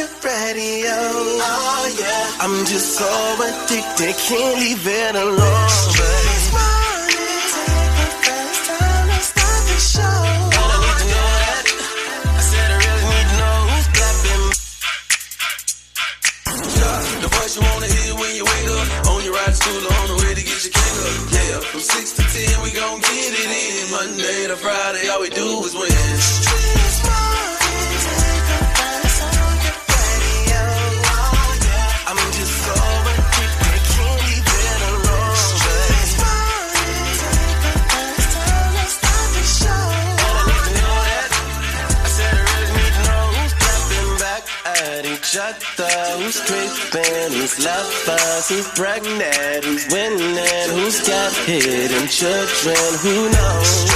radio. Oh yeah, I'm just so addicted, can't leave it alone. This morning, take the first time to start the show. And I need to know that. I said I really need to know who's clapping. Yeah, the voice you wanna hear when you wake up, on your ride to school or on the way to get your cake up. Yeah, from 6 to 10 we gon' get it in. Monday to Friday, all we do is win. Who's creeping, who's lovers, who's pregnant, who's winning, who's got hidden children, who knows?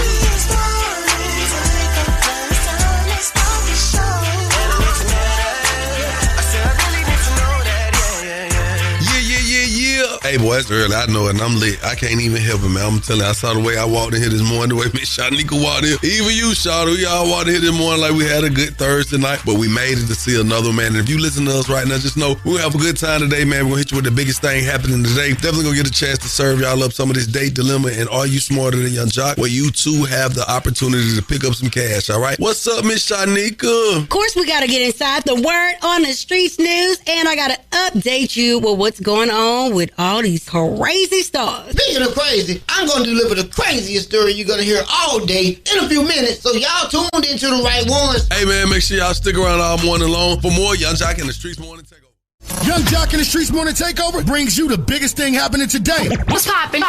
Hey, boy, it's early. I know it, and I'm lit. I can't even help it, man. I'm telling you, I saw the way I walked in here this morning, the way Miss Shanika walked in. Even you, Shawty, y'all walked in here this morning like we had a good Thursday night, but we made it to see another, man. And if you listen to us right now, just know we'll have a good time today, man. We're going to hit you with the biggest thing happening today. Definitely going to get a chance to serve y'all up some of this date dilemma and Are You Smarter Than Young Jock, where you too have the opportunity to pick up some cash, all right? What's up, Miss Shanika? Of course, we got to get inside the word on the streets news, and I got to update you with what's going on with all these crazy stars. Speaking of crazy, I'm going to deliver the craziest story you're going to hear all day in a few minutes, so y'all tuned into the right ones. Hey, man, make sure y'all stick around all morning long for more Young Jock in the Streets Morning Takeover. Young Jock in the Streets Morning Takeover brings you the biggest thing happening today. What's poppin'?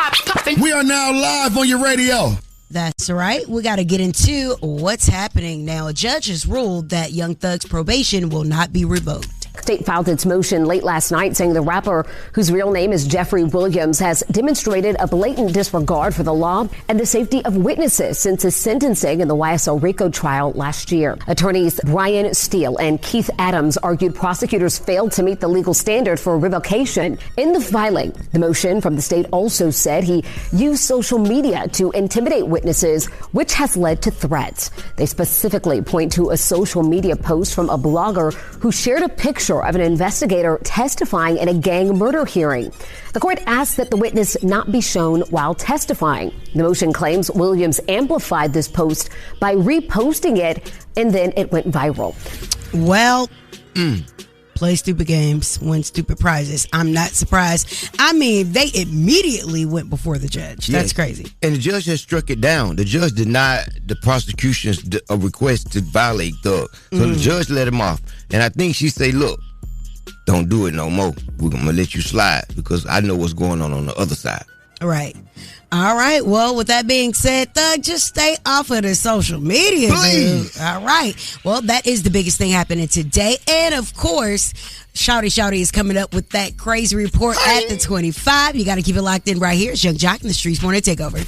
We are now live on your radio. That's right. We got to get into what's happening now. A judge has ruled that Young Thug's probation will not be revoked. State filed its motion late last night saying the rapper, whose real name is Jeffrey Williams, has demonstrated a blatant disregard for the law and the safety of witnesses since his sentencing in the YSL RICO trial last year. Attorneys Brian Steele and Keith Adams argued prosecutors failed to meet the legal standard for revocation. In the filing, the motion from the state also said he used social media to intimidate witnesses, which has led to threats. They specifically point to a social media post from a blogger who shared a picture of an investigator testifying in a gang murder hearing. The court asked that the witness not be shown while testifying. The motion claims Williams amplified this post by reposting it, and then it went viral. Well, play stupid games, win stupid prizes. I'm not surprised. I mean, they immediately went before the judge. That's crazy. And the judge has struck it down. The judge denied the prosecution's request to violate Thug. So the judge let him off. And I think she say, look, don't do it no more. We're going to let you slide because I know what's going on the other side. Right. All right. Well, with that being said, Thug, just stay off of the social media, please. Dude. All right. Well, that is the biggest thing happening today. And, of course, Shouty is coming up with that crazy report at the 25. You got to keep it locked in right here. It's Young Jock in the Streets Morning Takeover.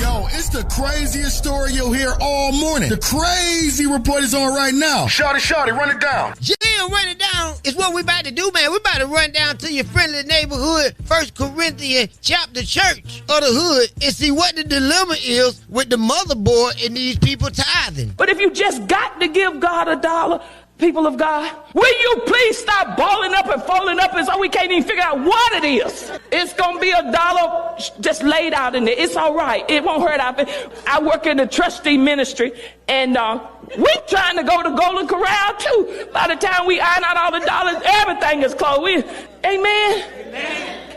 Yo, it's the craziest story you'll hear all morning. The crazy report is on right now. Shawty, run it down. Yeah, run it down. It's what we about to do, man. We about to run down to your friendly neighborhood, 1 Corinthians chapter church of the hood, and see what the dilemma is with the motherboard and these people tithing. But if you just got to give God $1, people of God, will you please stop balling up and falling up as though we can't even figure out what it is? It's going to be $1 just laid out in there. It's all right. It won't hurt. I work in the trustee ministry, and we trying to go to Golden Corral, too. By the time we iron out all the dollars, everything is closed. Amen?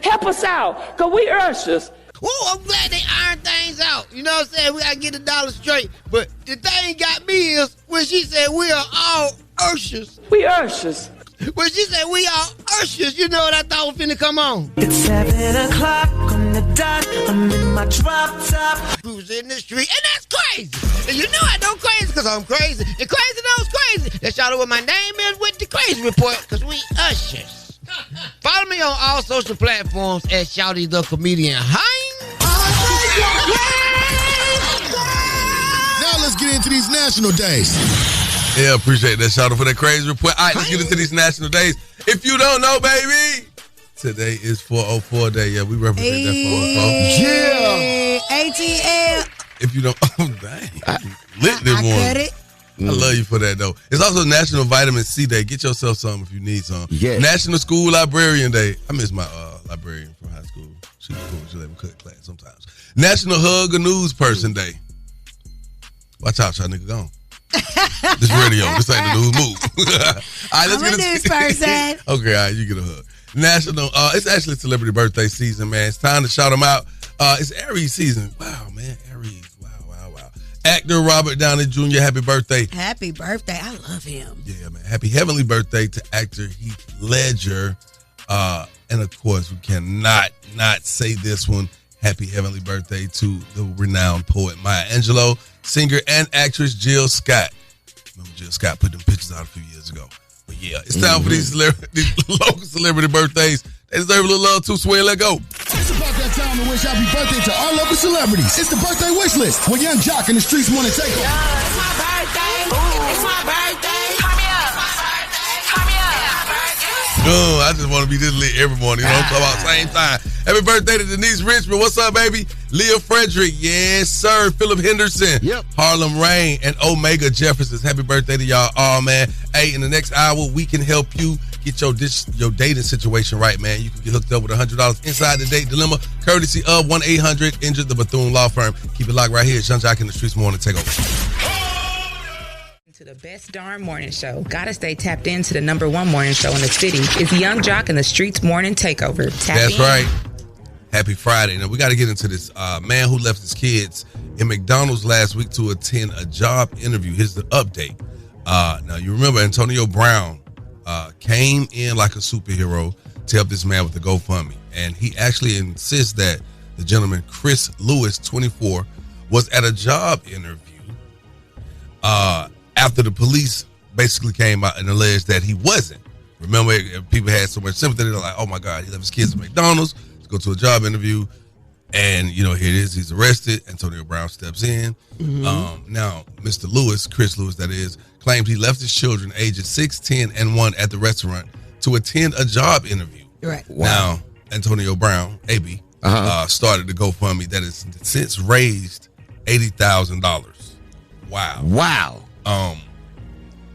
Help us out, because we ushers. Oh, I'm glad they iron things out. You know what I'm saying? We got to get $1 straight. But the thing got me is when she said we are all ushers. We ushers. When she said we are ushers, you know what I thought was finna come on? It's 7 o'clock on the dot. I'm in my drop top. Cruising in the street, and that's crazy. And you know I know crazy because I'm crazy. And crazy knows crazy. That's y'all know what my name is with the Crazy Report, because we ushers. Follow me on all social platforms at Shouty the Comedian. Now let's get into these national days. Yeah, appreciate that, Shawty, for that crazy report. All right, let's get into these national days. If you don't know, baby, today is 404 Day. Yeah, we represent that 404. Yeah. ATL. If you don't, oh, dang. Lit this morning. I cut it. I love you for that, though. It's also National Vitamin C Day. Get yourself some if you need some. Yes. National School Librarian Day. I miss my librarian from high school. She was cool. She let me cut class sometimes. National Hug a News Person Day. Watch out, y'all nigga gone. This radio. This ain't the news move. All right, let's I'm a news person. Okay, all right, you get a hug. National, it's actually celebrity birthday season, man. It's time to shout them out. It's Aries season. Wow, man, Aries. Wow. Actor Robert Downey Jr., happy birthday. Happy birthday. I love him. Yeah, man. Happy heavenly birthday to actor Heath Ledger. And of course, we cannot not say this one. Happy heavenly birthday to the renowned poet Maya Angelou, singer and actress Jill Scott. Remember Jill Scott put them pictures out a few years ago. But yeah, it's time for these local celebrity birthdays. They deserve a little love too, Sway. Let go. It's about that time to wish happy birthday to our local celebrities. It's the birthday wish list with Young Jock and the Streetz Morning Takeover. It's my birthday. Ooh. It's my birthday. Turn me up. Turn me up. Oh, I just want to be this lit every morning. You know what I'm talking about? Same time. Happy birthday to Denise Richmond. What's up, baby? Leah Frederick. Yes, sir. Philip Henderson. Yep. Harlem Rain and Omega Jefferson. Happy birthday to y'all all, man. Hey, in the next hour, we can help you get your dating situation right, man. You can get hooked up with $100 inside the date dilemma, courtesy of 1-800-INJURED, the Bethune Law Firm. Keep it locked right here. Young Jock in the Streetz Morning Takeover. To the best darn morning show. Gotta stay tapped into the number one morning show in the city. It's Young Jock and the Streetz Morning Takeover. That's right. Happy Friday. Now, we got to get into this man who left his kids in McDonald's last week to attend a job interview. Here's the update. Now, you remember Antonio Brown came in like a superhero to help this man with the GoFundMe. And he actually insists that the gentleman, Chris Lewis, 24, was at a job interview after the police basically came out and alleged that he wasn't. Remember, people had so much sympathy. They're like, oh, my God, he left his kids at McDonald's to go to a job interview. And, here it is. He's arrested. Antonio Brown steps in. Now, Mr. Lewis, Chris Lewis, that is, claimed he left his children ages 6, 10, and 1 at the restaurant to attend a job interview. Right. Wow. Now, Antonio Brown, AB, started the GoFundMe that has since raised $80,000. Wow. Wow.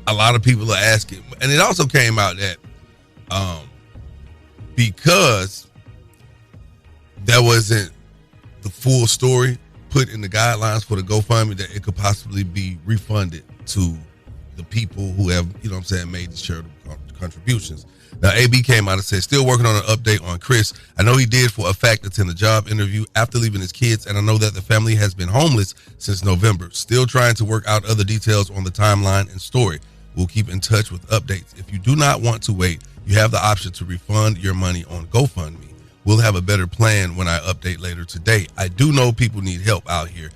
A lot of people are asking, and it also came out that because that wasn't the full story put in the guidelines for the GoFundMe, that it could possibly be refunded to the people who have, made these charitable contributions. Now, AB came out and said, still working on an update on Chris. I know he did for a fact attend a job interview after leaving his kids, and I know that the family has been homeless since November. Still trying to work out other details on the timeline and story. We'll keep in touch with updates. If you do not want to wait, you have the option to refund your money on GoFundMe. We'll have a better plan when I update later today. I do know people need help out here.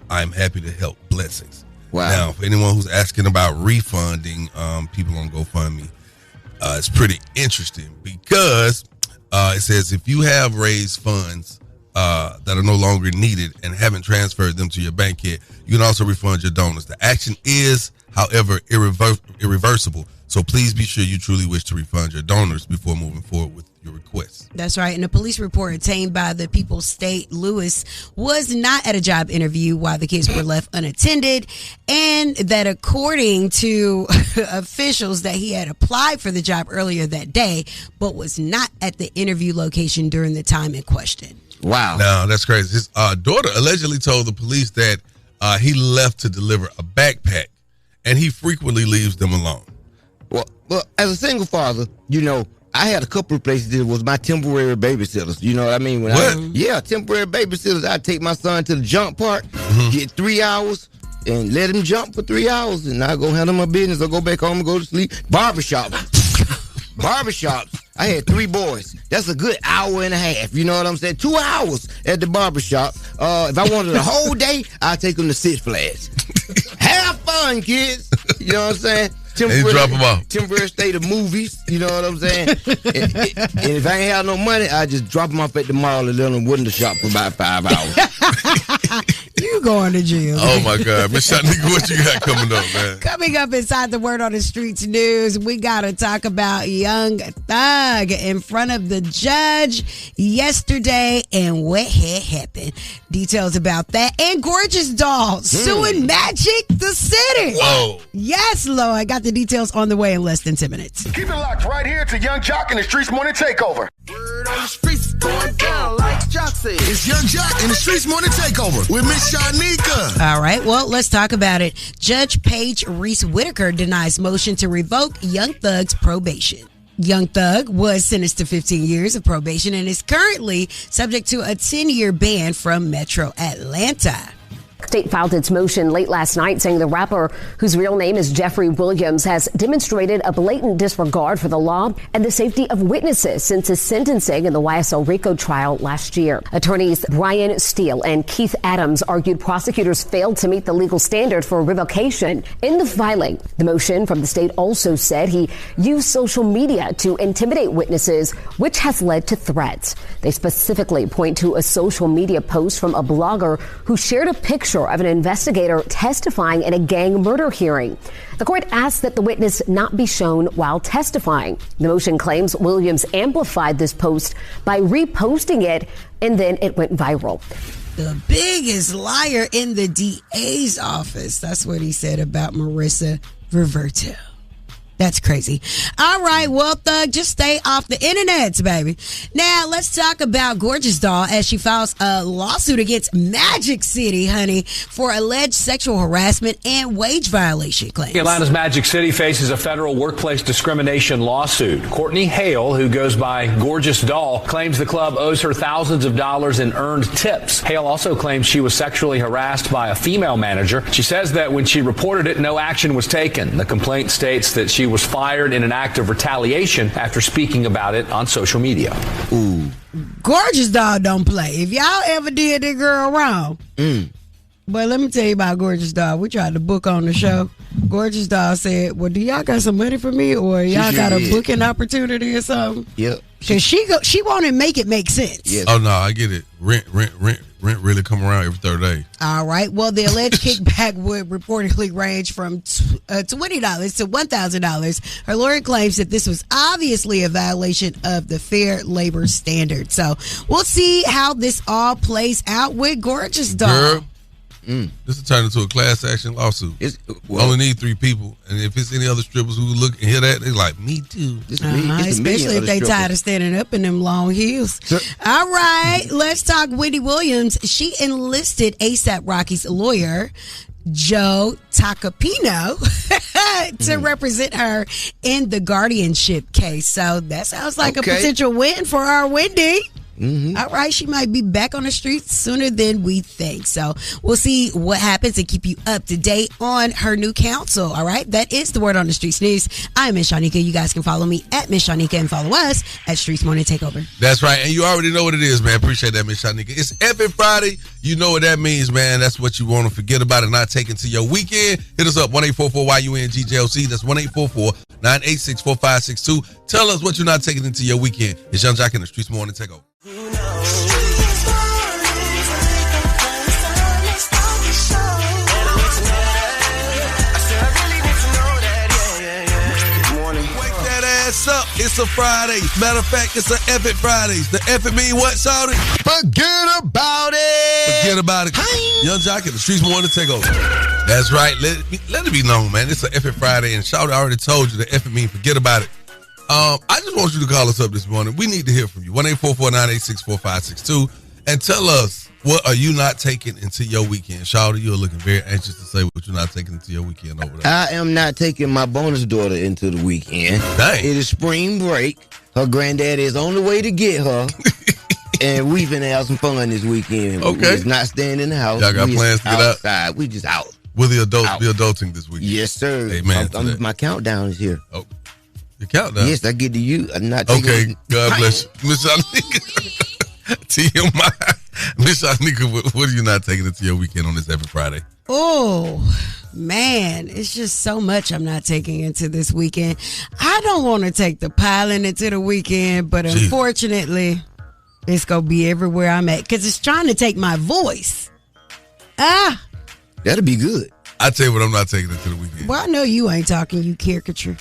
I'm happy to help. Blessings. Wow. Now, for anyone who's asking about refunding people on GoFundMe, it's pretty interesting because it says if you have raised funds that are no longer needed and haven't transferred them to your bank yet, you can also refund your donors. The action is, however, irreversible. So please be sure you truly wish to refund your donors before moving forward with your request. That's right. In a police report obtained by the People's State, Lewis was not at a job interview while the kids were left unattended, and that according to officials that he had applied for the job earlier that day, but was not at the interview location during the time in question. Wow. Now, that's crazy. His daughter allegedly told the police that he left to deliver a backpack, and he frequently leaves them alone. Well, as a single father, I had a couple of places that was my temporary babysitters. You know what I mean? Temporary babysitters. I'd take my son to the jump park, get 3 hours, and let him jump for 3 hours, and I go handle my business. I go back home and go to sleep. Barbershops. I had 3 boys. That's a good hour and a half. You know what I'm saying? 2 hours at the barbershop. If I wanted a whole day, I'd take them to Six Flags. Have fun, kids. You know what I'm saying? Temporary state of movies. You know what I'm saying? and if I ain't have no money, I just drop them off at the mall and let them window shop for about 5 hours. You you going to jail. Oh, my God. Miss Shanika, what you got coming up, man? Coming up inside the Word on the Streets news, we got to talk about Young Thug in front of the judge yesterday and what had happened. Details about that. And Gorgeous Doll suing Magic the City. Whoa. Yes, Lord. I got the details on the way in less than 10 minutes. Keep it locked right here to Young Jock and the Streetz Morning Takeover. Word on the streets going down like Jock said. It's Young Jock and the Streetz Morning Takeover with Miss Shanika. All right, well, let's talk about it. Judge Paige Reese Whitaker denies motion to revoke Young Thug's probation. Young Thug was sentenced to 15 years of probation and is currently subject to a 10-year ban from Metro Atlanta. State filed its motion late last night saying the rapper, whose real name is Jeffrey Williams, has demonstrated a blatant disregard for the law and the safety of witnesses since his sentencing in the YSL RICO trial last year. Attorneys Brian Steele and Keith Adams argued prosecutors failed to meet the legal standard for revocation. In the filing, the motion from the state also said he used social media to intimidate witnesses, which has led to threats. They specifically point to a social media post from a blogger who shared a picture of an investigator testifying in a gang murder hearing. The court asked that the witness not be shown while testifying. The motion claims Williams amplified this post by reposting it, and then it went viral. The biggest liar in the DA's office. That's what he said about Marissa Roberto. That's crazy. All right, well, Thug, just stay off the internet, baby. Now, let's talk about Gorgeous Doll as she files a lawsuit against Magic City, honey, for alleged sexual harassment and wage violation claims. Atlanta's Magic City faces a federal workplace discrimination lawsuit. Courtney Hale, who goes by Gorgeous Doll, claims the club owes her thousands of dollars in earned tips. Hale also claims she was sexually harassed by a female manager. She says that when she reported it, no action was taken. The complaint states that she was fired in an act of retaliation after speaking about it on social media. Ooh. Gorgeous Doll don't play. If y'all ever did that girl wrong. But let me tell you about Gorgeous Doll. We tried to book on the show. Gorgeous Doll said, well, do y'all got some money for me or y'all got a booking opportunity or something? Yep. Because she want to make it make sense. Yes. Oh, no, I get it. Rent really come around every third day. All right. Well, the alleged kickback would reportedly range from $20 to $1,000. Her lawyer claims that this was obviously a violation of the Fair Labor Standard. So we'll see how this all plays out with Gorgeous Doll. Girl, this will turn into a class action lawsuit. Only need 3 people. And if it's any other strippers who look and hear that, they're like, me too. Especially if they tired of standing up in them long heels. Sure. All right, let's talk Wendy Williams. She enlisted A$AP Rocky's lawyer, Joe Tacopino, to represent her in the guardianship case. So that sounds like a potential win for our Wendy. All right, she might be back on the streets sooner than we think. So we'll see what happens and keep you up to date on her new counsel. All right, that is the Word on the Streets news. I'm Miss Shanika. You guys can follow me at Miss Shanika and follow us at Streetz Morning Takeover. That's right, and you already know what it is, man. Appreciate that, Miss Shanika. It's Epic Friday. You know what that means, man. That's what you want to forget about and not take into your weekend. Hit us up, 1-844-YUNGJLC. That's 1-844-986-4562. Tell us what you're not taking into your weekend. It's Young Jock and the Streetz Morning Takeover. Up. It's a Friday. Matter of fact, it's an Epic Fridays. The Epic mean what, Shawty? Forget about it. Forget about it. Young Jock and the Streetz Morning Takeover. That's right. Let it be known, man. It's an Epic Friday, and Shawty already told you the Epic mean forget about it. I just want you to call us up this morning. We need to hear from you. 1-844-986-4562. And tell us, what are you not taking into your weekend? Shawty, you're looking very anxious to say what you're not taking into your weekend over there. I am not taking my bonus daughter into the weekend. Dang. It is spring break. Her granddaddy is on the way to get her. And we finna have some fun this weekend. Okay. We just not staying in the house. Y'all got plans to get outside. We just out. Will the adults be adulting this weekend? Yes, sir. Amen. My countdown is here. Oh, your countdown? Yes, I get to you. I'm not taking Okay, God bless you. Miss Shanika. TMI. Miss Shanika, what are you not taking into your weekend on this Epic Friday? Oh, man, it's just so much I'm not taking into this weekend. I don't want to take the piling into the weekend, but unfortunately, it's going to be everywhere I'm at because it's trying to take my voice. That'll be good. I tell you what, I'm not taking it to the weekend. Well, I know you ain't talking, you caricature.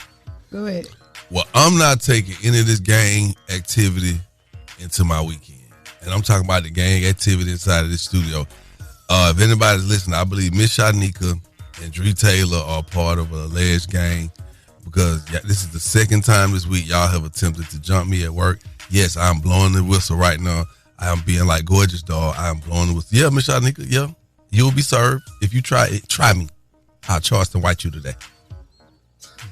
Go ahead. Well, I'm not taking any of this gang activity into my weekend. And I'm talking about the gang activity inside of this studio. If anybody's listening, I believe Miss Shanika and Dree Taylor are part of an alleged gang because this is the second time this week y'all have attempted to jump me at work. Yes, I'm blowing the whistle right now. I am being like gorgeous dog. I am blowing the whistle. Yeah, Miss Shanika, yeah. You'll be served. If you try it, try me. I'll Charleston White you today.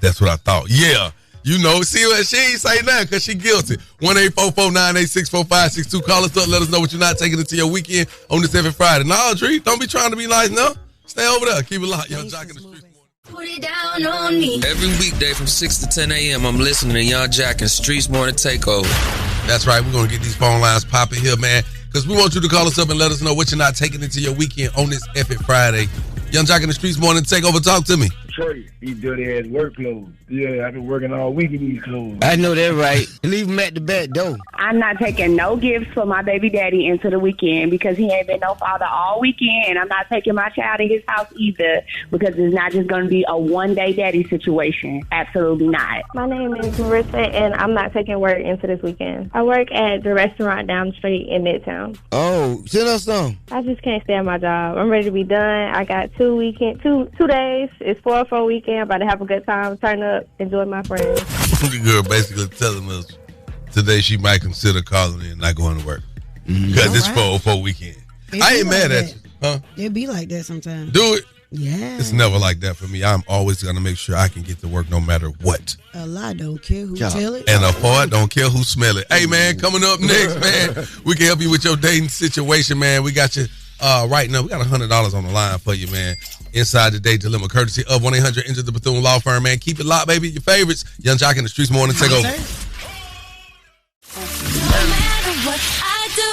That's what I thought. Yeah. You know, see what she ain't say nothing because she guilty. 1-844-986-4562. Call us up. Let us know what you're not taking into your weekend on this every Friday. Nah, Dree, don't be trying to be nice now. Stay over there. Keep it locked. Young Jock in the streets. Put it down on me. Every weekday from 6 to 10 a.m., I'm listening to Young Jock and Streetz Morning Takeover. That's right. We're going to get these phone lines popping here, man, because we want you to call us up and let us know what you're not taking into your weekend on this epic Friday. Young Jock in the Streetz Morning Takeover. Talk to me. Trey, these dirty ass work clothes. Yeah, I've been working all week in these clothes. I know that right. Leave them at the back door. I'm not taking no gifts for my baby daddy into the weekend because he ain't been no father all weekend, and I'm not taking my child to his house either because it's not just going to be a one-day daddy situation. Absolutely not. My name is Marissa, and I'm not taking work into this weekend. I work at the restaurant down the street in Midtown. Oh, send us some. I just can't stay at my job. I'm ready to be done. I got 2 days. It's 4-4 weekend. I'm about to have a good time, turn up, enjoy my friends. The girl basically telling us today she might consider calling in and not going to work because it's 4-4 weekend. I ain't mad at you, huh? It be like that sometimes. Do it. Yeah. It's never like that for me. I'm always going to make sure I can get to work no matter what. A lie don't care who tell it. And a fart don't care who smell it. Hey, man, coming up next, man, we can help you with your dating situation, man. We got you right now. We got $100 on the line for you, man. Inside the Date Dilemma, courtesy of 1-800 Enter the Bethune Law Firm, man. Keep it locked, baby. Your favorites. Young Jock in the Streetz Morning Takeover. No matter what I do,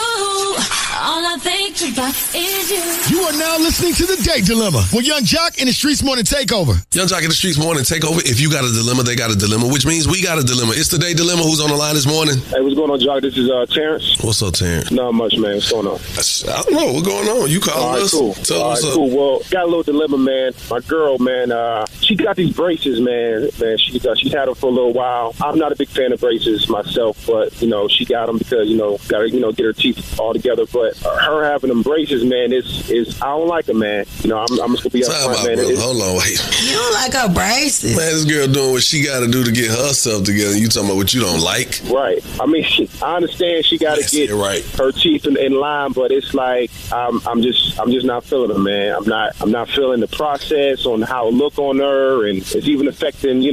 all I think about is you. You are now listening to The Date Dilemma with Young Jock in the Streetz Morning Takeover. Young Jock in the Streetz Morning Takeover. If you got a dilemma, they got a dilemma, which means we got a dilemma. It's the Date Dilemma. Who's on the line this morning? Hey, what's going on, Jock? This is Terrance. What's up, Terrance? Not much, man. What's going on? I don't know. What's going on? You calling us? Cool. Tell us cool. Well, got a little dilemma, man. My girl, man, she got these braces, man. She's had them for a little while. I'm not a big fan of braces myself, but, she got them because, got to, get her teeth all together. But her having them braces, man, is I don't like them, man. I'm just going to be upfront, man. Hold on, wait. You don't like her braces? Man, this girl doing what she got to do to get herself together. You talking about what you don't like? Right. I mean, I understand she got to get her teeth in line, but it's like I'm just not feeling it, man. I'm not feeling the process on how it look on her, and it's even affecting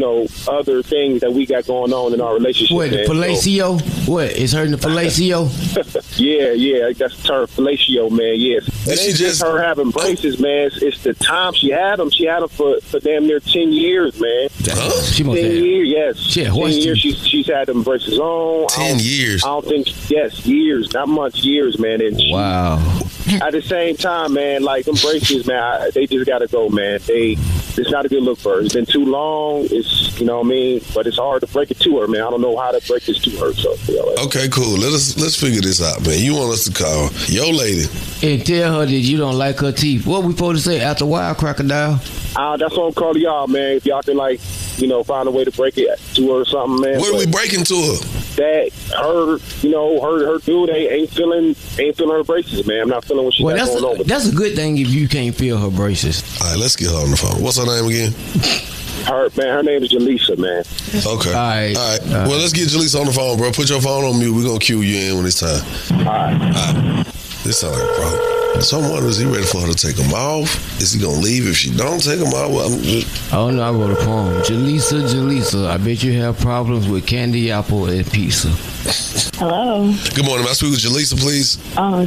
other things that we got going on in our relationship. What, the fellatio? So, what, is hurting the fellatio? yeah, that's the term, fellatio, man. Yes. And it's just her having braces, man. It's the time she had them. She had them for damn near 10 years, man. She must 10 have. years, yes. Shit, 10 years she's had them braces on. 10 years. I don't think, yes, years, not months, years, man. And wow. At the same time, man, like them braces, man, they just got to go, man. It's not a good look for her. It's been too long. It's, you know what I mean? But it's hard to break it to her, man. I don't know how to break this to her. So, Okay, cool. Let's figure this out, man. You want us to call your lady and tell her that you don't like her teeth. What we supposed to say after a while, crocodile? That's what I'm calling y'all, man. If y'all can, find a way to break it to her or something, man. What are we breaking to her? That her dude ain't feeling her braces, man. I'm not feeling what she got going on with. That's a good thing if you can't feel her braces. All right, let's get her on the phone. What's her name again? Her name is Jalisa, man. Okay. All right. Well, let's get Jalisa on the phone, bro. Put your phone on mute. We're going to cue you in when it's time. All right. This sounds like a problem. So I'm wondering, is he ready for her to take him off? Is he going to leave if she don't take him off? Oh, no, I wrote a poem. Jalisa, I bet you have problems with candy, apple, and pizza. Hello. Good morning. May I speak with Jalisa, please?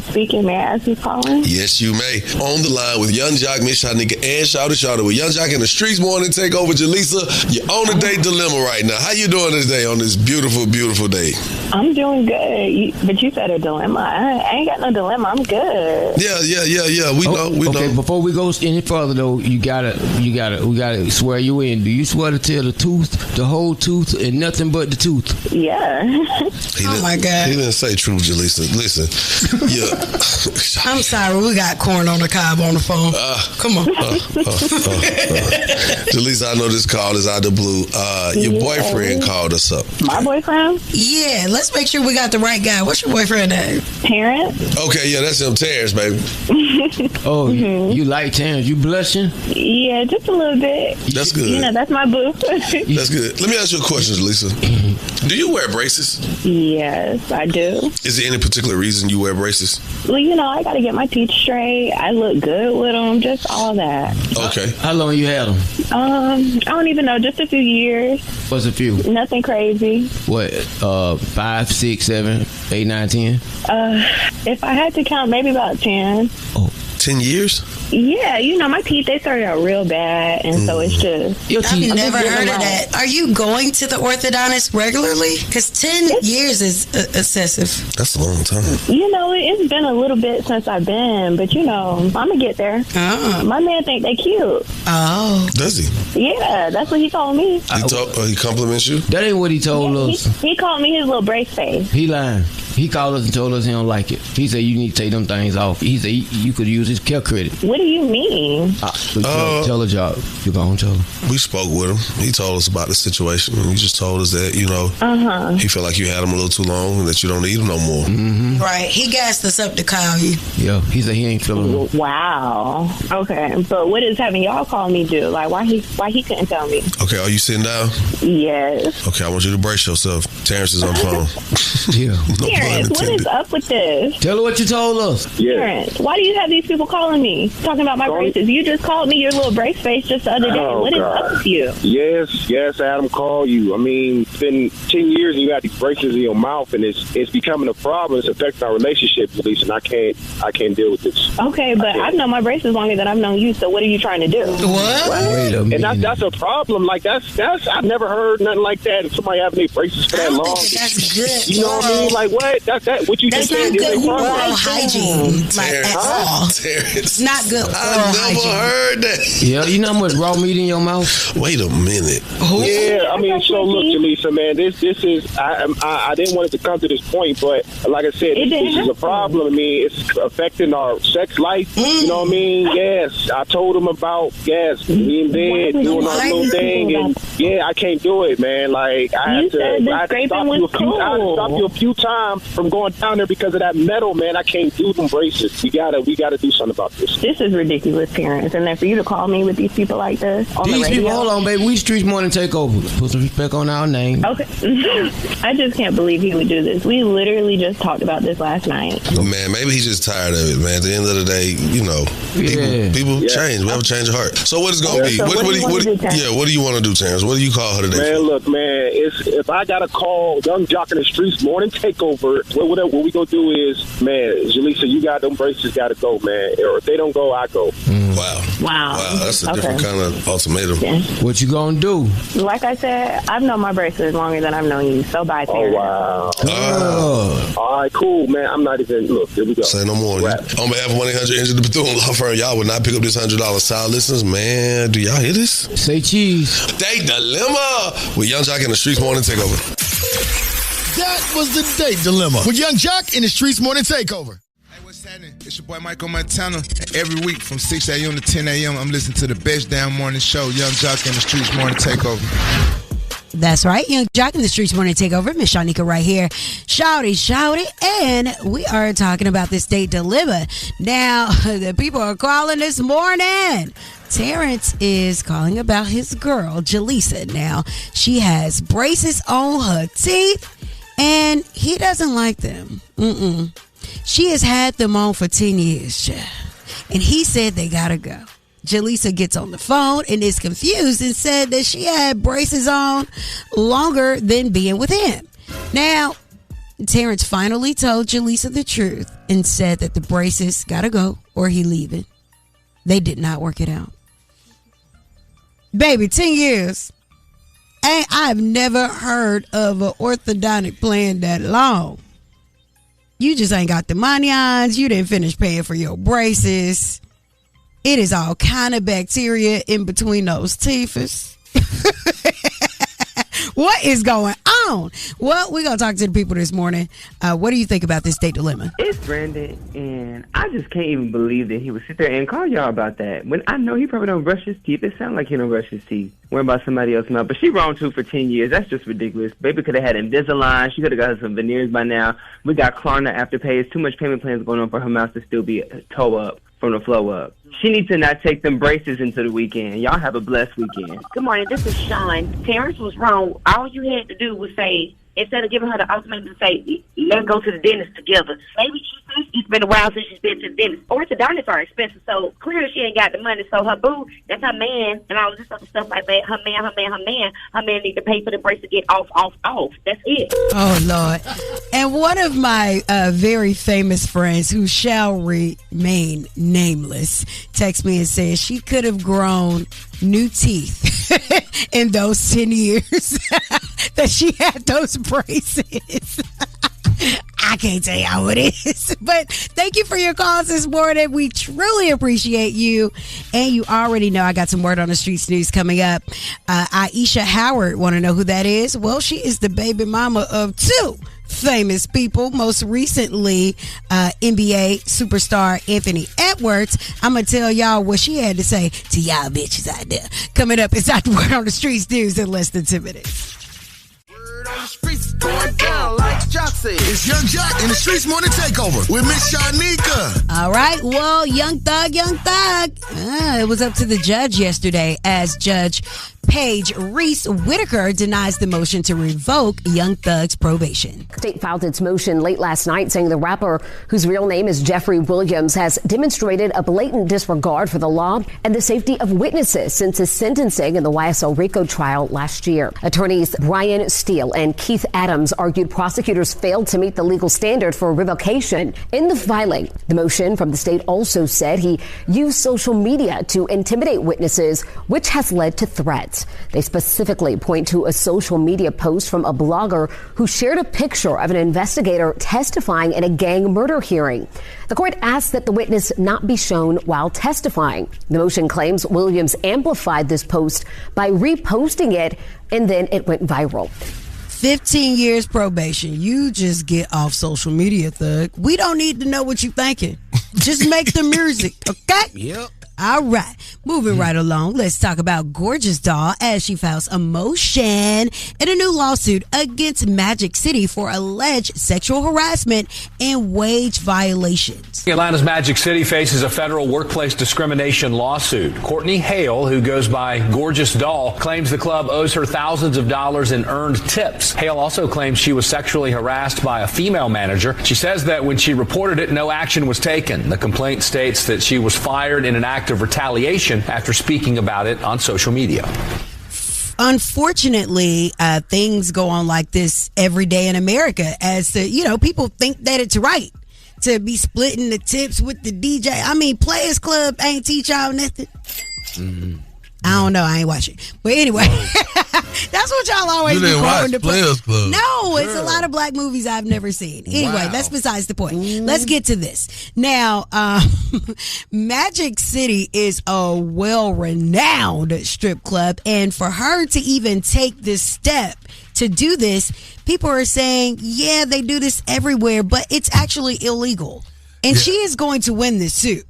Speaking. May I ask who's calling? Yes, you may. On the line with Young Jock, Miss Shanika, and Shawty with Young Jock in the Streetz Morning Takeover. Jalisa, you're on the Date Dilemma right now. How you doing today on this beautiful, beautiful day? I'm doing good. But you said a dilemma. I ain't got no dilemma. I'm good. Yeah. We know. Okay, before we go any further though, we gotta swear you in. Do you swear to tell the truth, the whole truth, and nothing but the truth? Yeah. Oh my God. He didn't say truth, Jalisa. Listen. Yeah. I'm sorry. We got corn on the cob on the phone. Come on. Jalisa, I know this call is out of the blue. Your boyfriend called us up. My boyfriend? Yeah, let's make sure we got the right guy. What's your boyfriend name? Terrance. Okay, yeah, that's him, Terrance, baby. Oh, you like Terrance? You blushing? Yeah, just a little bit. That's good. You know, that's my boo. That's good. Let me ask you a question, Jalisa. Do you wear braces? Yes, I do. Is there any particular reason you wear braces? Well, you know, I got to get my teeth straight. I look good with them, just all that. Okay. How long you had them? I don't even know, just a few years. What's a few? Nothing crazy. What, 5, 6, 7, 8, 9, 10? If I had to count, maybe about 10. Oh, 10 years? Yeah, you know, my teeth, they started out real bad, and so it's just... I've never heard of that. Are you going to the orthodontist regularly? Because 10 years is excessive. That's a long time. You know, it's been a little bit since I've been, but, you know, I'm going to get there. My man think they cute. Oh. Does he? Yeah, that's what he told me. He compliments you? That ain't what he told us. He called me his little brace face. He lying. He called us and told us he don't like it. He said you need to take them things off. He said you could use his care credit. What do you mean? Tell the job. You go and tell him. We spoke with him. He told us about the situation. And he just told us that, you know, he felt like you had him a little too long and that you don't need him no more. Mm-hmm. Right. He gassed us up to call you. Yeah. He said he ain't feeling it. Wow. Okay. But what is having y'all call me do? Like, why he couldn't tell me? Okay. Are you sitting down? Yes. Okay. I want you to brace yourself. Terrance is on the phone. Yeah. No Terrance, what is up with this? Tell her what you told us. Terrance, why do you have these people calling me? Talking about my braces. You just called me your little brace face just the other day. What is up with you? Yes, Adam called you. I mean, it's been 10 years and you got these braces in your mouth, and it's becoming a problem. It's affecting our relationship, at least, and I can't deal with this. Okay, but I've known my braces longer than I've known you, so what are you trying to do? What? Wait a minute. And that's a problem. Like, that's I've never heard nothing like that. If somebody having their braces for that long. That's good. You know what I mean? Like, what? That's what you That's just said. not good oral hygiene. Like, at all. Terrance. It's not good oral I never hygiene. heard that. Yeah, you know how much raw meat in your mouth? Wait a minute. Yeah, I mean, so look, Jalisa, man, this is I didn't want it to come to this point, but like I said, this is a problem. I mean, it's affecting our sex life. You know what I mean? Yes, I told him about me in bed doing our little thing, and I can't do it, man. Like I had to stop you a few times from going down there because of that metal, man. I can't do them braces. We gotta do something about this. This is ridiculous, Terrance, and then for you to call me with these people like this on the radio. Hold on, baby. We Streetz Morning Takeover. Put some respect on our name. Okay. I just can't believe he would do this. We literally just talked about this last night. Man, maybe he's just tired of it, man. At the end of the day, you know, people change. We have a change of heart. So what is going to be? So what do you want to do, Terrance? What do you call her today? Man, look, man, if I got to call Young Jock in the Streetz Morning Takeover, what we going to do is, man, Jalisa, you got them braces got to go, man. Or if they don't go, I go. Wow. That's a different kind of ultimatum. Yeah. What you going to do? Like I said, I've known my braces longer than I've known you. So bye, Terrance. All right, cool, man. I'm not even, look, here we go. Say no more. On behalf of 1-800-INJURED, the Bethune Law Firm, y'all would not pick up this $100. Solid listeners, man, do y'all hear this? Say cheese. Date Dilemma with Young Jock in the Streetz Morning Takeover. That was the Date Dilemma with Young Jock in the Streetz Morning Takeover. It's your boy Michael Montana. Every week from 6 a.m. to 10 a.m. I'm listening to the best damn morning show, Young Jock in the Streetz Morning Takeover. That's right, Young Jock in the Streetz Morning Takeover. Miss Shanika right here. Shout it. And we are talking about this date dilemma. Now, the people are calling this morning. Terrance is calling about his girl, Jalisa. Now, she has braces on her teeth, and he doesn't like them. She has had them on for 10 years, and he said they gotta go. Jalisa gets on the phone and is confused and said that she had braces on longer than being with him. Now, Terrance finally told Jalisa the truth and said that the braces gotta go or he leaving. They did not work it out. Baby, 10 years. I've never heard of an orthodontic plan that long. You just ain't got the money on. You didn't finish paying for your braces. It is all kind of bacteria in between those teeth. What is going on? Well, we're going to talk to the people this morning. What do you think about this date dilemma? It's Brandon, and I just can't even believe that he would sit there and call y'all about that. When I know he probably don't brush his teeth. It sounds like he don't brush his teeth. Worrying about somebody else now. But she wrong, too, for 10 years. That's just ridiculous. Baby could have had Invisalign. She could have got her some veneers by now. We got Klarna Afterpay. It's too much payment plans going on for her mouth to still be toe up from the flow up. She needs to not take them braces into the weekend. Y'all have a blessed weekend. Good morning. This is Sean. Terrance was wrong. All you had to do was say, instead of giving her the ultimatum to say, let's go to the dentist together. Maybe she says it's been a while since she's been to the dentist. Orthodontists are expensive, so clearly she ain't got the money. So her boo, that's her man, and all this other stuff like that. Her man need to pay for the brace to get off. That's it. Oh, Lord. And one of my very famous friends, who shall remain nameless, texts me and says she could have grown new teeth in those 10 years that she had those braces. I can't tell you how it is. But thank you for your calls this morning. We truly appreciate you. And you already know I got some word on the Streetz news coming up. Aisha Howard, want to know who that is? Well, she is the baby mama of two famous people. Most recently, NBA superstar Anthony Edwards. I'm going to tell y'all what she had to say to y'all bitches out there. Coming up, it's the word on the Streetz news in less than 10 minutes. On the streets going down like Jock said. It's Young Jock in the Streetz Morning Takeover with Miss Shanika. All right, well, Young Thug. It was up to the judge yesterday as Judge Paige Reese Whitaker denies the motion to revoke Young Thug's probation. State filed its motion late last night saying the rapper, whose real name is Jeffrey Williams, has demonstrated a blatant disregard for the law and the safety of witnesses since his sentencing in the YSL RICO trial last year. Attorneys Brian Steele and Keith Adams argued prosecutors failed to meet the legal standard for revocation. In the filing, the motion from the state also said he used social media to intimidate witnesses, which has led to threats. They specifically point to a social media post from a blogger who shared a picture of an investigator testifying in a gang murder hearing. The court asked that the witness not be shown while testifying. The motion claims Williams amplified this post by reposting it, and then it went viral. 15 years probation. You just get off social media, Thug. We don't need to know what you're thinking. Just make the music, okay? Yep. All right, moving right along, let's talk about Gorgeous Doll as she files a motion in a new lawsuit against Magic City for alleged sexual harassment and wage violations. Atlanta's Magic City faces a federal workplace discrimination lawsuit. Courtney Hale, who goes by Gorgeous Doll, claims the club owes her thousands of dollars in earned tips. Hale also claims she was sexually harassed by a female manager. She says that when she reported it, no action was taken. The complaint states that she was fired in an act of retaliation after speaking about it on social media. Unfortunately, things go on like this every day in America as people think that it's right to be splitting the tips with the DJ. I mean, Players Club ain't teach y'all nothing. Mm-hmm. I don't know. I ain't watching. But anyway, that's what y'all always be quoting the Players Club. No, it's a lot of black movies I've never seen. Anyway, that's besides the point. Let's get to this. Now, Magic City is a well-renowned strip club, and for her to even take this step to do this, people are saying, yeah, they do this everywhere, but it's actually illegal. And she is going to win this suit.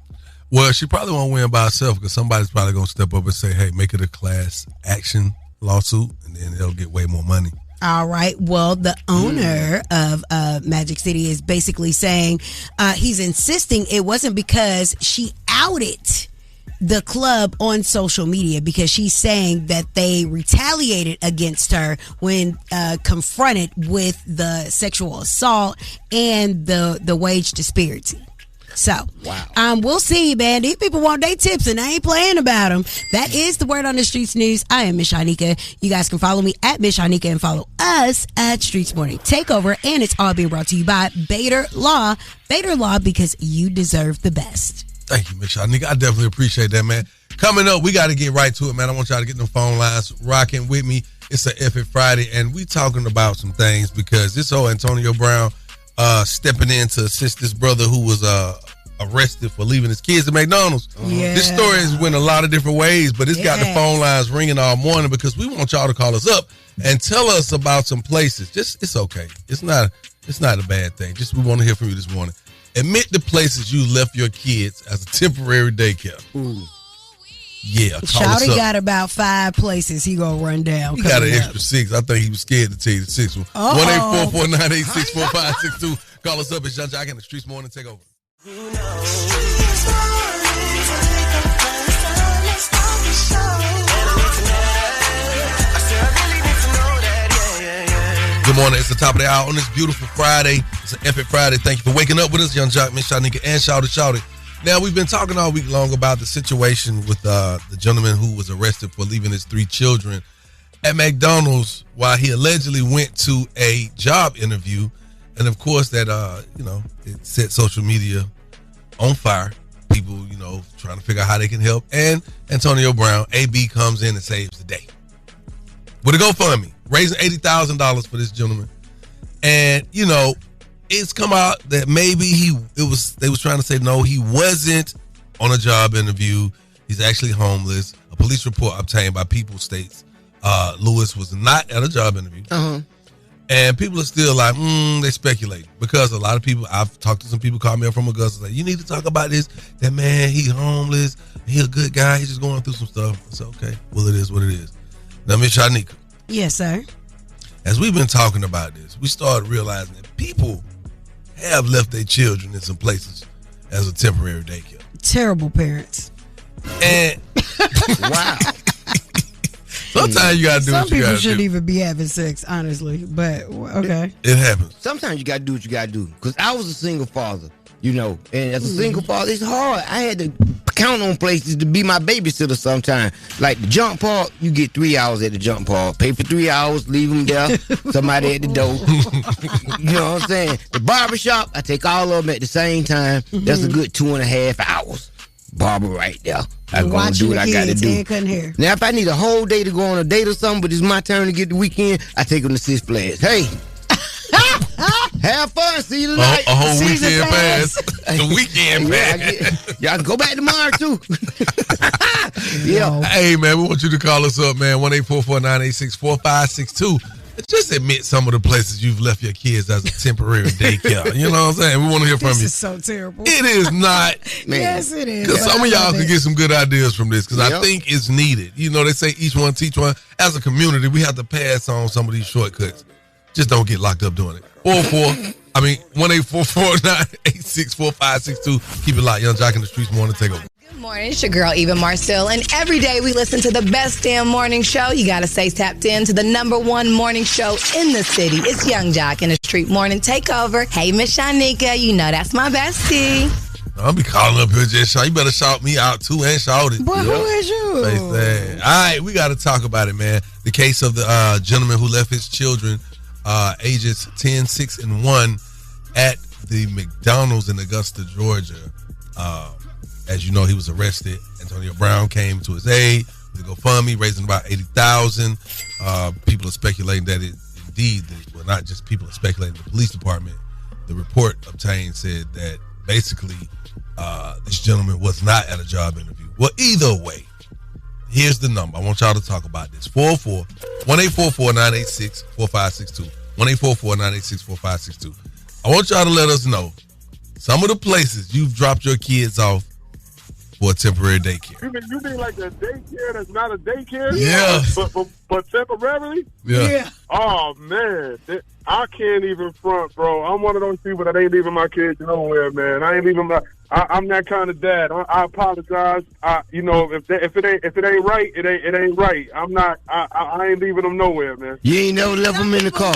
Well, she probably won't win by herself because somebody's probably going to step up and say, hey, make it a class action lawsuit, and then they'll get way more money. All right. Well, the owner of Magic City is basically saying he's insisting it wasn't because she outed the club on social media, because she's saying that they retaliated against her when confronted with the sexual assault and the wage disparity. So, we'll see, man. These people want their tips and I ain't playing about them. That is the word on the Streetz news. I am Miss Shanika. You guys can follow me at Miss Shanika and follow us at Streetz Morning Takeover. And it's all being brought to you by Bader Law. Bader Law, because you deserve the best. Thank you, Miss Shanika. I definitely appreciate that, man. Coming up, we got to get right to it, man. I want y'all to get in the phone lines rocking with me. It's an Effing Friday, and we talking about some things because this whole Antonio Brown stepping in to assist this brother who was arrested for leaving his kids at McDonald's. Yeah. This story has went a lot of different ways, but it's got the phone lines ringing all morning because we want y'all to call us up and tell us about some places. Just it's okay. It's not a bad thing. Just we want to hear from you this morning. Admit the places you left your kids as a temporary daycare. Ooh. Yeah, Shawty got about 5 places he gonna run down. He got an extra 6. I think he was scared to tell you the 6th one. 1-844-986-4562. Call us up. It's Young Jock in the Streetz Morning Takeover. Good morning. It's the top of the hour on this beautiful Friday. It's an epic Friday. Thank you for waking up with us, Young Jock, Miss Shanika, and Shawty. Now, we've been talking all week long about the situation with the gentleman who was arrested for leaving his 3 children at McDonald's while he allegedly went to a job interview. And, of course, that, it set social media on fire. People, trying to figure out how they can help. And Antonio Brown, AB, comes in and saves the day with a GoFundMe, raising $80,000 for this gentleman. And, it's come out that maybe they was trying to say no, he wasn't on a job interview. He's actually homeless. A police report obtained by People states Lewis was not at a job interview. And people are still like, they speculate because a lot of people, I've talked to some people, call me up from Augusta, like, you need to talk about this. That man, he's homeless. He a good guy. He's just going through some stuff. I said, okay, well, it is what it is. Now, Miss Shanika. Yes, sir. As we've been talking about this, we started realizing that people have left their children in some places as a temporary daycare. Terrible parents. And wow. Sometimes you gotta do what you gotta do. Some people shouldn't even be having sex, honestly. But okay, it happens. Sometimes you gotta do what you gotta do. Because I was a single father, and as a single father, it's hard. I had to count on places to be my babysitter sometimes. Like the jump park, you get 3 hours at the jump park. Pay for 3 hours, leave them there. Somebody at the door. You know what I'm saying? The barbershop, I take all of them at the same time. That's a good 2.5 hours. Barber right there. I'm going to do what I got to do. Now, if I need a whole day to go on a date or something, but it's my turn to get the weekend, I take them to Six Flags. Hey. Have fun. See you tonight. A whole weekend pass. The weekend pass. Y'all can go back tomorrow, too. Yeah. Hey, man, we want you to call us up, man. 1-844-986-4562. Just admit some of the places you've left your kids as a temporary daycare. You know what I'm saying? We want to hear from you. This is so terrible. It is not. Man. Yes, it is. Because some of y'all could get some good ideas from this because I think it's needed. They say each one teach one. As a community, we have to pass on some of these shortcuts. Just don't get locked up doing it. 1-844-986-4562. Keep it locked. Young Jock in the Streetz Morning Takeover. Good morning. It's your girl, Eva Marcel. And every day we listen to the best damn morning show. You got to stay tapped in to the #1 morning show in the city. It's Young Jock in the Street Morning Takeover. Hey, Miss Shanika, that's my bestie. I'll be calling up here just shout. You better shout me out too and shout it. Boy, who is you? All right, we got to talk about it, man. The case of the gentleman who left his children ages 10, 6, and 1 at the McDonald's in Augusta, Georgia. As you know, he was arrested. Antonio Brown came to his aid with a GoFundMe, raising about $80,000. People are speculating that not just people are speculating. The police department, the report obtained said that basically this gentleman was not at a job interview. Well, either way, here's the number. I want y'all to talk about this. 1-844-986-4562. 1-844-986-4562. I want y'all to let us know some of the places you've dropped your kids off for a temporary daycare. You mean like a daycare that's not a daycare? Yeah. But temporarily? Yeah. Oh, man. I can't even front, bro. I'm one of those people that ain't leaving my kids nowhere, man. I'm that kind of dad. I apologize. If it ain't right, it ain't right. I ain't leaving them nowhere, man. You ain't never left them in the car.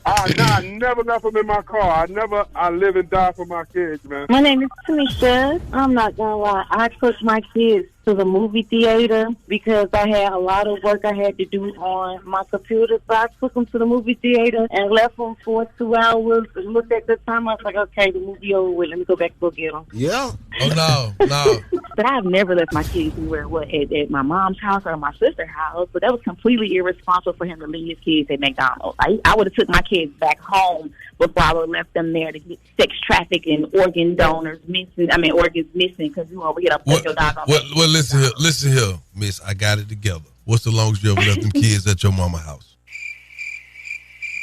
I never left them in my car. I live and die for my kids, man. My name is Tanisha. I'm not gonna lie. I took my kids to the movie theater because I had a lot of work I had to do on my computer. So I took them to the movie theater and left them for 2 hours and looked at the time. I was like, okay, the movie over with. Let me go back and go get them. Yeah. Oh, no. But I've never left my kids anywhere at my mom's house or my sister's house. But that was completely irresponsible for him to leave his kids at McDonald's. I would have took my kids back home before I would have left them there to get sex trafficked and organ donors missing. organs missing because you over here to put your dog on. Well, listen here, Miss. I got it together. What's the longest you ever left them kids at your mama's house?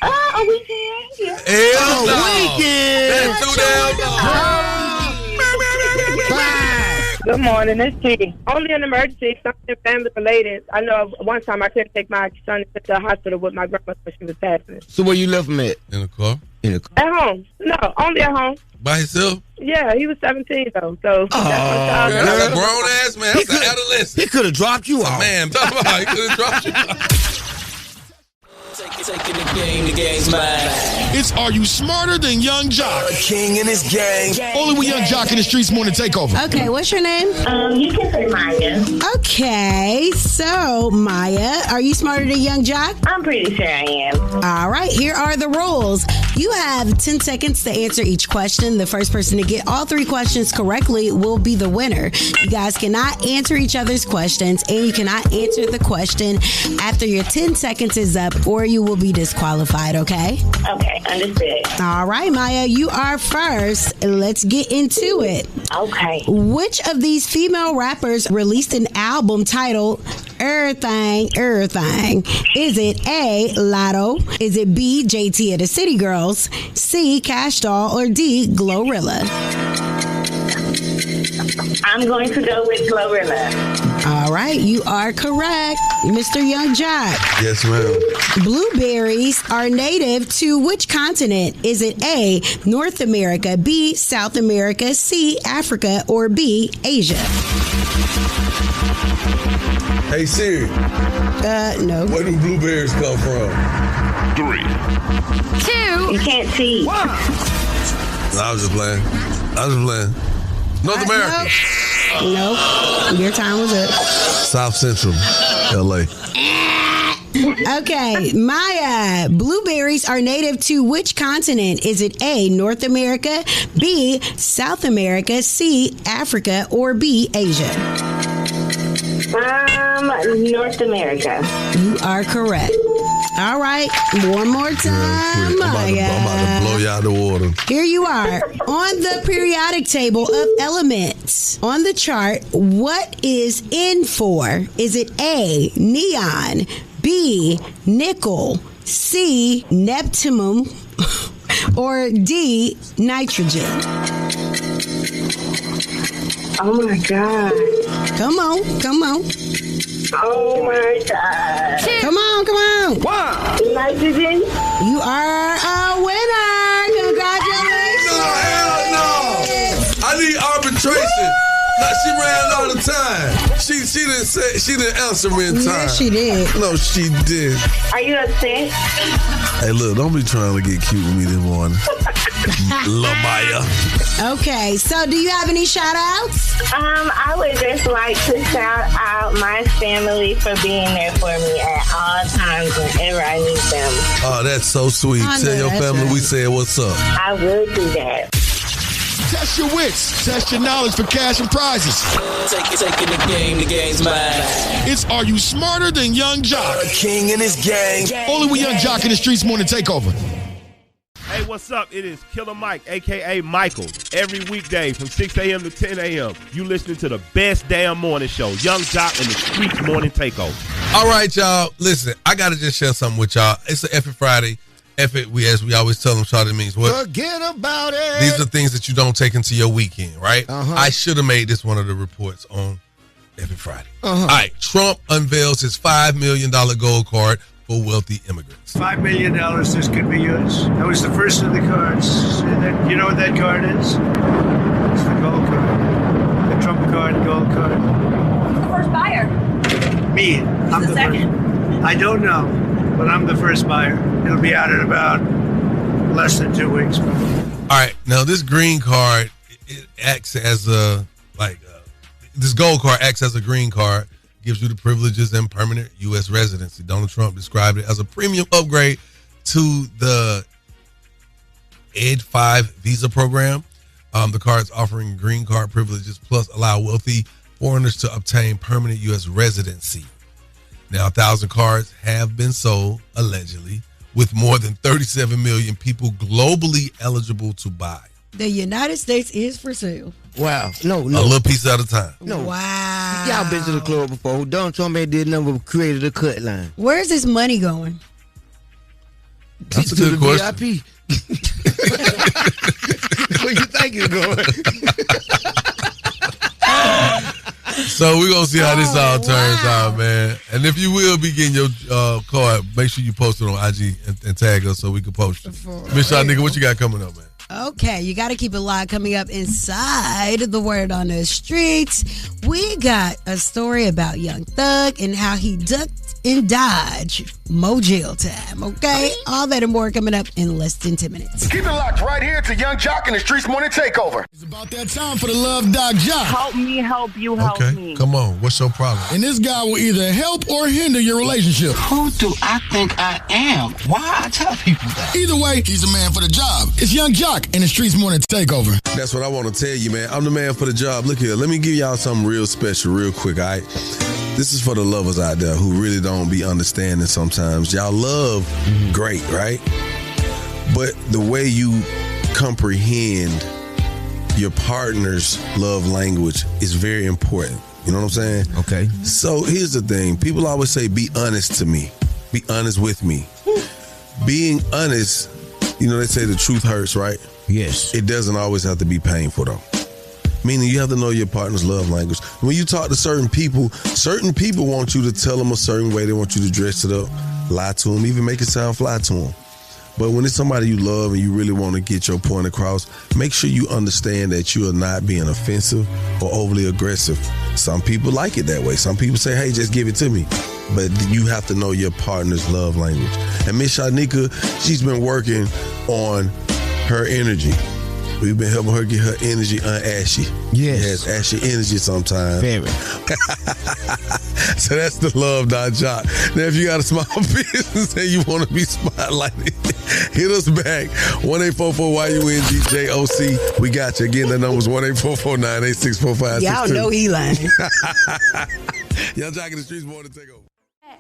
A weekend. Yeah. Hell no. Weekend. That's too damn long. Good morning, it's T. Only an emergency, something family related. I know one time I couldn't take my son to the hospital with my grandma when she was passing. So where you left him at? In the car? At home. No, only at home. By himself? Yeah, he was 17 though. So that's a grown ass man. That's an adolescent. He could have dropped you off. Man, he could have dropped you off. Taking the game's mine. It's Are You Smarter Than Young Jock? A king in his gang. Only with Young Jock in the Streetz Morning Takeover. Okay, what's your name? You can say Maya. Okay, so Maya, are you smarter than Young Jock? I'm pretty sure I am. All right, here are the rules. You have 10 seconds to answer each question. The first person to get all 3 questions correctly will be the winner. You guys cannot answer each other's questions, and you cannot answer the question after your 10 seconds is up, or you will be disqualified, okay? Okay, understood. All right, Maya, you are first. Let's get into it. Okay. Which of these female rappers released an album titled Everything? Is it A, Lotto? Is it B, JT and the City Girls? C, Cash Doll? Or D, Glorilla? I'm going to go with Glorilla. All right, you are correct, Mr. Young Jock. Yes, ma'am. Blueberries are native to which continent? Is it A, North America, B, South America, C, Africa, or B, Asia? Hey, Siri. No. Where do blueberries come from? 3, 2. You can't see. No, I was just playing. North America. Nope. Your time was up. South Central, LA. Okay, Maya, blueberries are native to which continent? Is it A, North America, B, South America, C, Africa, or B, Asia? North America. You are correct. All right, one more time, Maya. I'm about to blow you out of the water. Here you are. On the periodic table of elements, on the chart, what is N for? Is it A, neon, B, nickel, C, neptunium, or D, nitrogen? Oh my God. Come on. Oh my God. Come on. Wow. Nitrogen. You are a winner. Congratulations. No, hell no. I need arbitration. No, she ran out of time. She didn't answer me in time. Yes, she did. No, she did. Are you upset? Hey, look, don't be trying to get cute with me this morning. Lamaya. Okay, so do you have any shout outs? I would just like to shout out my family for being there for me at all times whenever I need them. Oh, that's so sweet. Tell your family we said what's up. I will do that. Test your wits. Test your knowledge for cash and prizes. Taking the game's mine. It's Are You Smarter Than Young Jock? A king in his gang. Only with Young Jock in the Streetz Morning Takeover. Hey, what's up? It is Killer Mike, a.k.a. Michael. Every weekday from 6 a.m. to 10 a.m., you listening to the best damn morning show, Young Jock and the Streetz Morning Takeover. All right, y'all. Listen, I got to just share something with y'all. It's an F It Friday. F it, as we always tell them, Shawty, means what? Forget about it. These are things that you don't take into your weekend, right? I should have made this one of the reports on F It Friday. All right, Trump unveils his $5 million gold card for wealthy immigrants. $5 million, this could be yours. That was the first of the cards. You know what that card is? It's the gold card. The Trump card, gold card. Who's the first buyer? Me. I'm the second. I don't know, but I'm the first buyer. It'll be out in about less than 2 weeks. All right, now this green card, it acts as This gold card acts as a green card, gives you the privileges and permanent U.S. residency. Donald Trump described it as a premium upgrade to the ED5 visa program. The card's offering green card privileges plus allow wealthy foreigners to obtain permanent U.S. residency. Now, 1,000 cards have been sold, allegedly, with more than 37 million people globally eligible to buy. The United States is for sale. Wow. No. A little piece at a time. No. Wow. Y'all been to the club before. Donald Trump ain't did nothing but created a cut line. Where's this money going? That's a good question. VIP. Where you think it's going? So we're going to see how this all turns out, man. And if you will be getting your card, make sure you post it on IG and tag us so we can post it. Miss Shanika, what you got coming up, man? Okay, you got to keep it live. Coming up inside the Word on the Streets, we got a story about Young Thug and how he ducked and dodged more jail time, okay? All that and more coming up in less than 10 minutes. Keep it locked right here to Young Jock and the Streetz Morning Takeover. It's about that time for the Love Doc Jock. Help me, help you, help me. Come on. What's your problem? And this guy will either help or hinder your relationship. Who do I think I am? Why I tell people that? Either way, he's a man for the job. It's Young Jock and the Streetz Morning Takeover. That's what I want to tell you, man. I'm the man for the job. Look here. Let me give y'all something real special real quick, all right? This is for the lovers out there who really don't be understanding sometimes. Y'all love great, right? But the way you comprehend your partner's love language is very important. You know what I'm saying? Okay. So here's the thing. People always say, be honest to me. Be honest with me. Being honest, you know, they say the truth hurts, right? Yes. It doesn't always have to be painful, though. Meaning you have to know your partner's love language. When you talk to certain people want you to tell them a certain way. They want you to dress it up, lie to them, even make it sound fly to them. But when it's somebody you love and you really want to get your point across, make sure you understand that you are not being offensive or overly aggressive. Some people like it that way. Some people say, hey, just give it to me. But you have to know your partner's love language. And Miss Shanika, she's been working on her energy. We've been helping her get her energy unashy. Yes. Ashy energy sometimes. Very. So that's the Love Jock. Now, if you got a small business and you want to be spotlighted, hit us back. 1-844-YUNGJOC. We got you. Again, the number's 1-844-986-4562. Y'all know he lying. Young Jock in the Streetz Morning Takeover.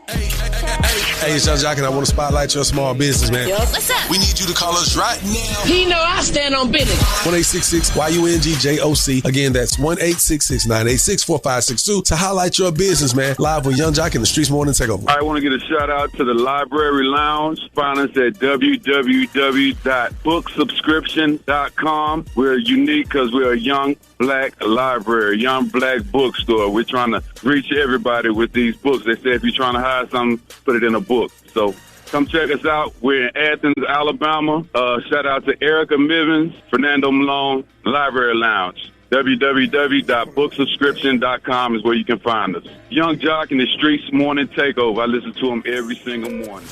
Hey, it's Young Jock, and I want to spotlight your small business, man. What's up? We need you to call us right now. He know I stand on business. 1-866-YUNGJOC. Again, that's 1-866-986-4562 to highlight your business, man. Live with Young Jock in the Streetz Morning Takeover. I want to get a shout out to the Library Lounge. Find us at www.booksubscription.com. We're unique because we're a young black library, young black bookstore. We're trying to reach everybody with these books. They say if you're trying to hide something, put it in a book. So come check us out. We're in Athens, Alabama. Shout out to Erica Mivens, Fernando Malone, Library Lounge. www.booksubscription.com is where you can find us. Young Jock in the Streetz Morning Takeover. I listen to him every single morning.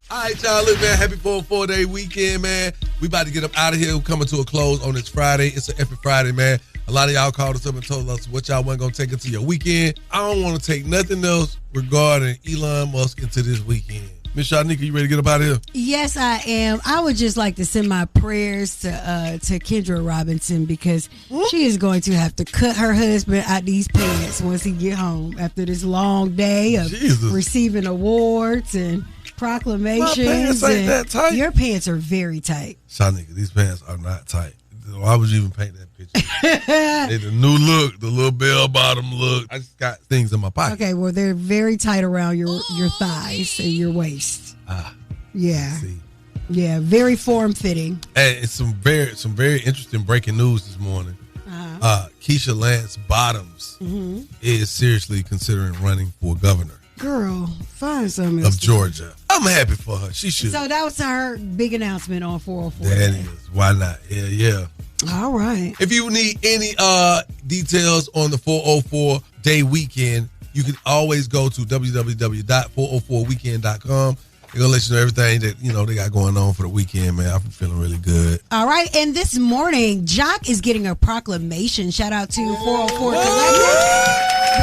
All right, y'all. Look, man, happy 4-day weekend, man. We about to get up out of here. We're coming to a close on this Friday. It's an epic Friday, man. A lot of y'all called us up and told us what y'all wasn't going to take into your weekend. I don't want to take nothing else regarding Elon Musk into this weekend. Miss Shanika, you ready to get up out of here? Yes, I am. I would just like to send my prayers to Kendra Robinson because she is going to have to cut her husband out these pants once he get home after this long day of receiving awards and proclamations. My pants ain't that tight. Your pants are very tight. Shanika, these pants are not tight. Why would you even paint that picture? They the new look, the little bell bottom look. I just got things in my pocket. Okay, well, they're very tight around your thighs and your waist. Yeah. Yeah, very form-fitting. And it's some very interesting breaking news this morning. Keisha Lance Bottoms is seriously considering running for governor. Girl, find something of Georgia. I'm happy for her. She should. So that was her big announcement on 404. That is. Why not? Yeah. All right. If you need any details on the 404 day weekend, you can always go to www.404weekend.com. They're gonna let you know everything that they got going on for the weekend, man. I'm feeling really good. All right, and this morning, Jock is getting a proclamation. Shout out to 404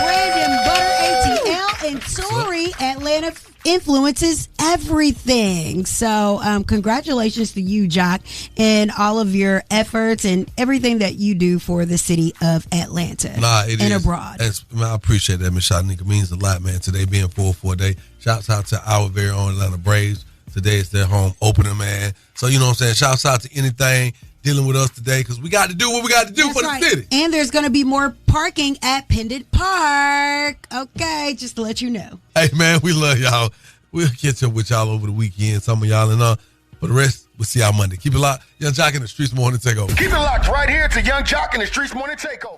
Brandon Butter ATL and Tori. Atlanta influences everything. So congratulations to you, Jock, and all of your efforts and everything that you do for the city of Atlanta and abroad. I appreciate that, Miss Shanika. It means a lot, man. Today being 404 Day. Shouts out to our very own Atlanta Braves. Today is their home opener, man. So, you know what I'm saying? Shouts out to anything dealing with us today because we got to do what we got to do for the city. And there's going to be more parking at Pendant Park. Okay, just to let you know. Hey, man, we love y'all. We'll catch up with y'all over the weekend. Some of y'all and for the rest, we'll see y'all Monday. Keep it locked. Young Jock in the Streetz Morning Takeover. Keep it locked right here to Young Jock in the Streetz Morning Takeover.